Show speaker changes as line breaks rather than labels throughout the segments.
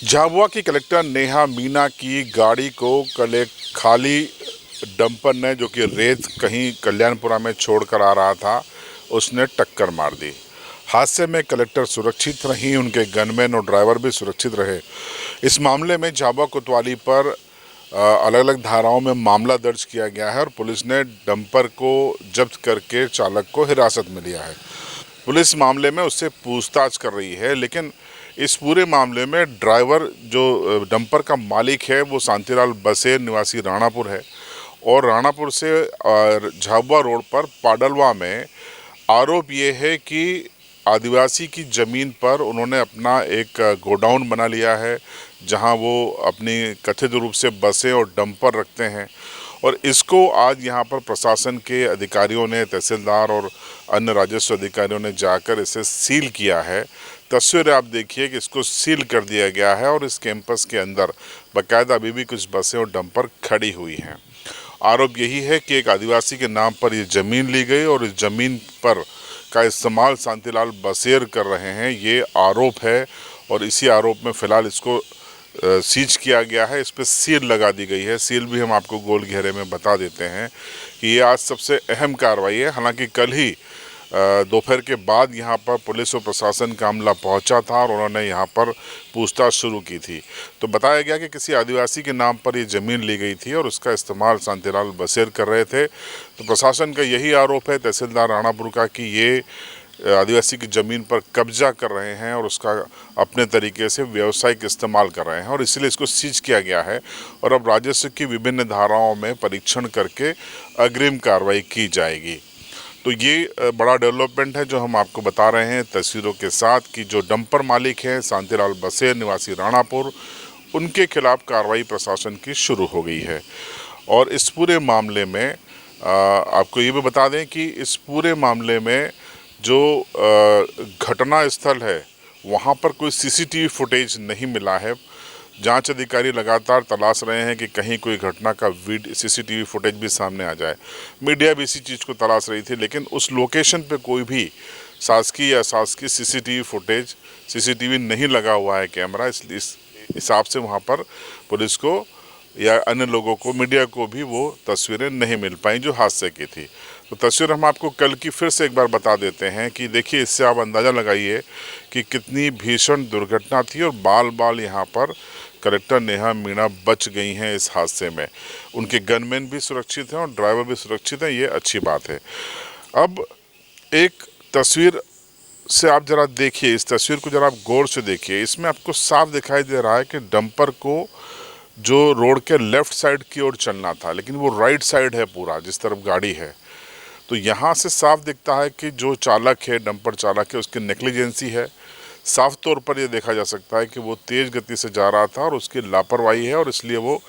झाबुआ की कलेक्टर नेहा मीना की गाड़ी को कल एक खाली डंपर ने, जो कि रेत कहीं कल्याणपुरा में छोड़कर आ रहा था, उसने टक्कर मार दी। हादसे में कलेक्टर सुरक्षित रहीं, उनके गनमैन और ड्राइवर भी सुरक्षित रहे। इस मामले में झाबुआ कोतवाली पर अलग अलग धाराओं में मामला दर्ज किया गया है और पुलिस ने डंपर को जब्त करके चालक को हिरासत में लिया है। पुलिस मामले में उससे पूछताछ कर रही है, लेकिन इस पूरे मामले में ड्राइवर, जो डंपर का मालिक है, वो शांतिलाल बसेर निवासी राणापुर है और राणापुर से झाबुआ रोड पर पाडलवा में आरोप ये है कि आदिवासी की ज़मीन पर उन्होंने अपना एक गोडाउन बना लिया है, जहां वो अपनी कथित रूप से बसें और डंपर रखते हैं। और इसको आज यहां पर प्रशासन के अधिकारियों ने, तहसीलदार और अन्य राजस्व अधिकारियों ने जाकर इसे सील किया है। तस्वीर आप देखिए कि इसको सील कर दिया गया है और इस कैंपस के अंदर बाकायदा अभी भी कुछ बसें और डंपर खड़ी हुई हैं। आरोप यही है कि एक आदिवासी के नाम पर ये ज़मीन ली गई और इस ज़मीन पर का इस्तेमाल शांतिलाल बसेर कर रहे हैं, ये आरोप है। और इसी आरोप में फ़िलहाल इसको सीज किया गया है, इस पर सील लगा दी गई है। सील भी हम आपको गोल घेरे में बता देते हैं कि ये आज सबसे अहम कार्रवाई है। हालांकि कल ही दोपहर के बाद यहाँ पर पुलिस और प्रशासन का अमला पहुँचा था और उन्होंने यहाँ पर पूछताछ शुरू की थी। तो बताया गया कि किसी आदिवासी के नाम पर ये ज़मीन ली गई थी और उसका इस्तेमाल शांतिलाल बसेर कर रहे थे। तो प्रशासन का यही आरोप है, तहसीलदार राणापुर का, कि ये आदिवासी की ज़मीन पर कब्जा कर रहे हैं और उसका अपने तरीके से व्यावसायिक इस्तेमाल कर रहे हैं और इसलिए इसको सीज किया गया है। और अब राजस्व की विभिन्न धाराओं में परीक्षण करके अग्रिम कार्रवाई की जाएगी। तो ये बड़ा डेवलपमेंट है जो हम आपको बता रहे हैं तस्वीरों के साथ, कि जो डंपर मालिक हैं शांतिलाल बसेर निवासी राणापुर, उनके खिलाफ कार्रवाई प्रशासन की शुरू हो गई है। और इस पूरे मामले में आपको ये भी बता दें कि इस पूरे मामले में जो घटना स्थल है वहाँ पर कोई सीसीटीवी फुटेज नहीं मिला है। जांच अधिकारी लगातार तलाश रहे हैं कि कहीं कोई घटना का सीसीटीवी फुटेज भी सामने आ जाए। मीडिया भी इसी चीज़ को तलाश रही थी, लेकिन उस लोकेशन पे कोई भी शासकीय या अशासकीय सीसीटीवी नहीं लगा हुआ है कैमरा। इस हिसाब से वहाँ पर पुलिस को या अन्य लोगों को, मीडिया को भी वो तस्वीरें नहीं मिल पाई जो हादसे की थी। तो तस्वीर हम आपको कल की फिर से एक बार बता देते हैं कि देखिए, इससे आप अंदाज़ा लगाइए कि कितनी भीषण दुर्घटना थी और बाल बाल यहाँ पर कलेक्टर नेहा मीणा बच गई हैं इस हादसे में। उनके गनमैन भी सुरक्षित हैं और ड्राइवर भी सुरक्षित हैं, ये अच्छी बात है। अब एक तस्वीर से आप ज़रा देखिए, इस तस्वीर को ज़रा आप गौर से देखिए। इसमें आपको साफ दिखाई दे रहा है कि डंपर को जो रोड के लेफ़्ट साइड की ओर चलना था, लेकिन वो राइट साइड है पूरा, जिस तरफ गाड़ी है। तो यहाँ से साफ दिखता है कि जो चालक है, डंपर चालक है, उसकी नेग्लिजेंसी है। साफ तौर पर यह देखा जा सकता है कि वो तेज़ गति से जा रहा था और उसकी लापरवाही है और इसलिए वो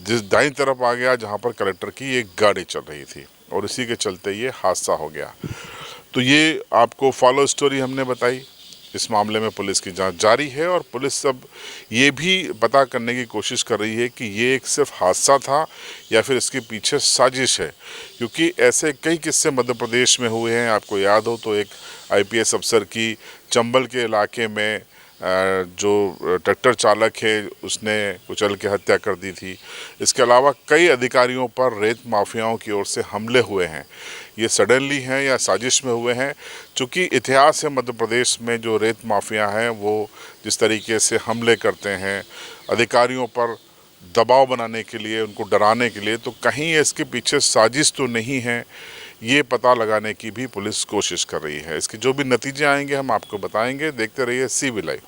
जिस दाईं तरफ आ गया जहाँ पर कलेक्टर की एक गाड़ी चल रही थी और इसी के चलते ये हादसा हो गया। तो ये आपको फॉलो स्टोरी हमने बताई। इस मामले में पुलिस की जांच जारी है और पुलिस अब ये भी पता करने की कोशिश कर रही है कि ये एक सिर्फ हादसा था या फिर इसके पीछे साजिश है, क्योंकि ऐसे कई किस्से मध्य प्रदेश में हुए हैं। आपको याद हो तो एक आईपीएस अफसर की चंबल के इलाके में जो ट्रैक्टर चालक है उसने कुचल के हत्या कर दी थी। इसके अलावा कई अधिकारियों पर रेत माफियाओं की ओर से हमले हुए हैं। ये सडनली हैं या साजिश में हुए हैं, चूँकि इतिहास है मध्य प्रदेश में जो रेत माफिया हैं वो जिस तरीके से हमले करते हैं अधिकारियों पर दबाव बनाने के लिए, उनको डराने के लिए, तो कहीं इसके पीछे साजिश तो नहीं है, ये पता लगाने की भी पुलिस कोशिश कर रही है। इसके जो भी नतीजे आएंगे हम आपको बताएंगे। देखते रहिए CB लाइव।